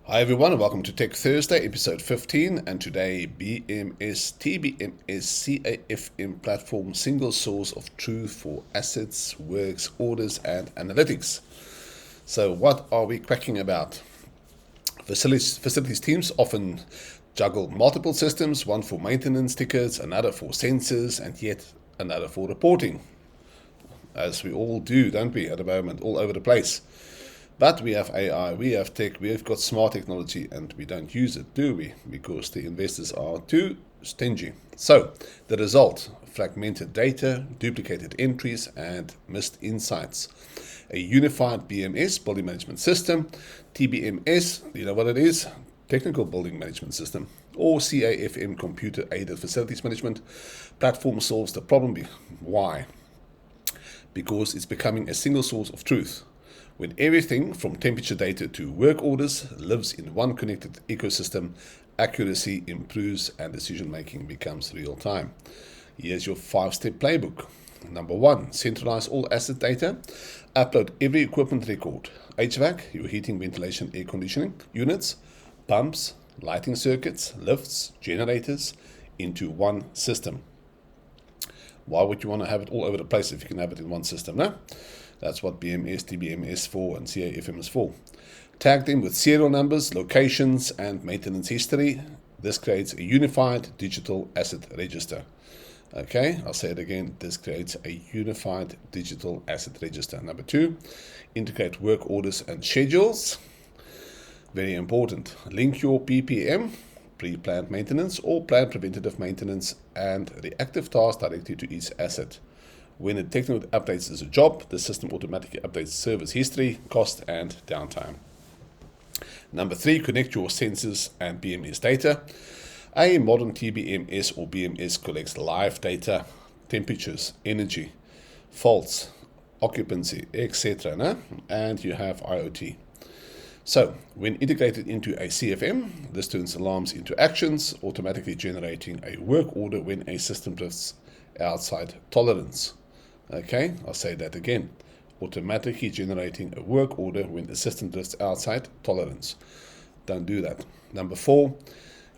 Hi everyone, and welcome to Tech Thursday, episode 15, and today BMS, TBMS, CAFM platform, single source of truth for assets, works, orders, and analytics. So what are we cracking about? Facilities teams often juggle multiple systems, one for maintenance tickets, another for sensors, and yet another for reporting, as we all do, don't we, at the moment, all over the place. But we have AI, we have tech, we've got smart technology, and we don't use it, do we? Because the investors are too stingy. So, the result, fragmented data, duplicated entries, and missed insights. A unified BMS, building management system, TBMS, you know what it is? Technical building management system, or CAFM, computer aided facilities management platform solves the problem. Why? Because it's becoming a single source of truth. When everything from temperature data to work orders lives in one connected ecosystem, accuracy improves and decision making becomes real time. Here's your 5-step playbook. Number 1, centralize all asset data. Upload every equipment record: HVAC, your heating, ventilation, air conditioning units, pumps, lighting circuits, lifts, generators, into one system. Why would you want to have it all over the place if you can have it in one system, no? That's what BMS, TBMS for, and CAFM is for. Tag them with serial numbers, locations, and maintenance history. This creates a unified digital asset register. Okay, I'll say it again. This creates a unified digital asset register. Number 2, integrate work orders and schedules. Very important. Link your PPM, pre-planned maintenance, or planned preventative maintenance, and reactive tasks directly to each asset. When it technically updates as a job, the system automatically updates service history, cost, and downtime. Number 3, connect your sensors and BMS data. A modern TBMS or BMS collects live data, temperatures, energy, faults, occupancy, etc. No? And you have IoT. So, when integrated into a CFM, this turns alarms into actions, automatically generating a work order when a system drifts outside tolerance. Okay, I'll say that again. Automatically generating a work order when the system drifts outside tolerance. Don't do that. Number 4,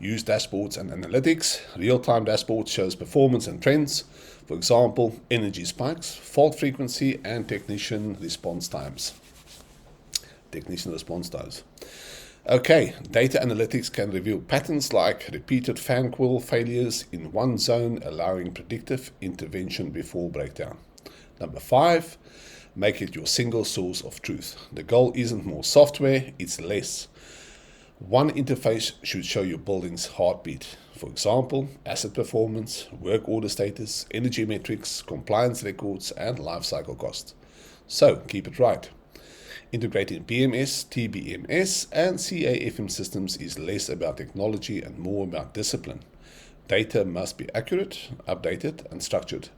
use dashboards and analytics. Real-time dashboard shows performance and trends. For example, energy spikes, fault frequency, and technician response times. Okay, data analytics can reveal patterns like repeated fan coil failures in one zone, allowing predictive intervention before breakdown. Number 5, make it your single source of truth. The goal isn't more software, it's less. One interface should show your building's heartbeat. For example, asset performance, work order status, energy metrics, compliance records, and lifecycle cost. So, keep it right. Integrating BMS, TBMS, and CAFM systems is less about technology and more about discipline. Data must be accurate, updated, and structured.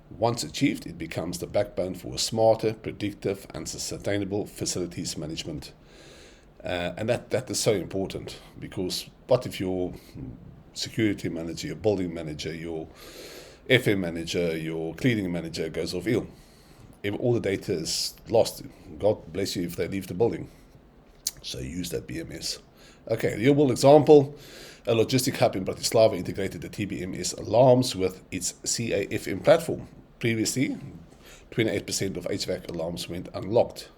Once achieved, it becomes the backbone for a smarter, predictive, and sustainable facilities management. And that is so important, because what if your security manager, your building manager, your FM manager, your cleaning manager goes off ill? If all the data is lost, God bless you if they leave the building. So use that BMS. Okay, real world example. A logistic hub in Bratislava integrated the TBMS alarms with its CAFM platform. Previously, 28% of HVAC alarms went unlocked.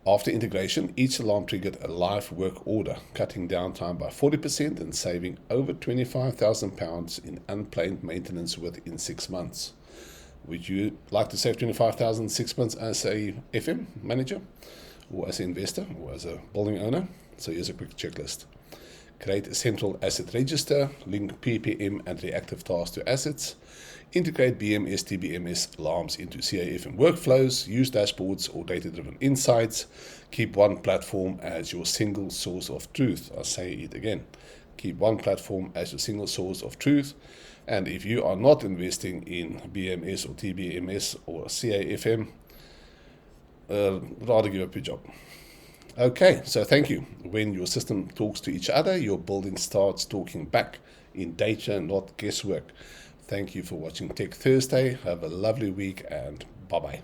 After integration, each alarm triggered a live work order, cutting downtime by 40% and saving over £25,000 in unplanned maintenance within 6 months. Would you like to save £25,000 in 6 months as a FM manager, or as an investor, or as a building owner? So here's a quick checklist. Create a central asset register, link PPM and reactive tasks to assets, integrate BMS, TBMS alarms into CAFM workflows, use dashboards or data-driven insights, keep one platform as your single source of truth. I'll say it again. Keep one platform as your single source of truth. And if you are not investing in BMS or TBMS or CAFM, rather give up your job. Okay, so thank you. When your system talks to each other, your building starts talking back in data, not guesswork. Thank you for watching Tech Thursday. Have a lovely week, and bye-bye.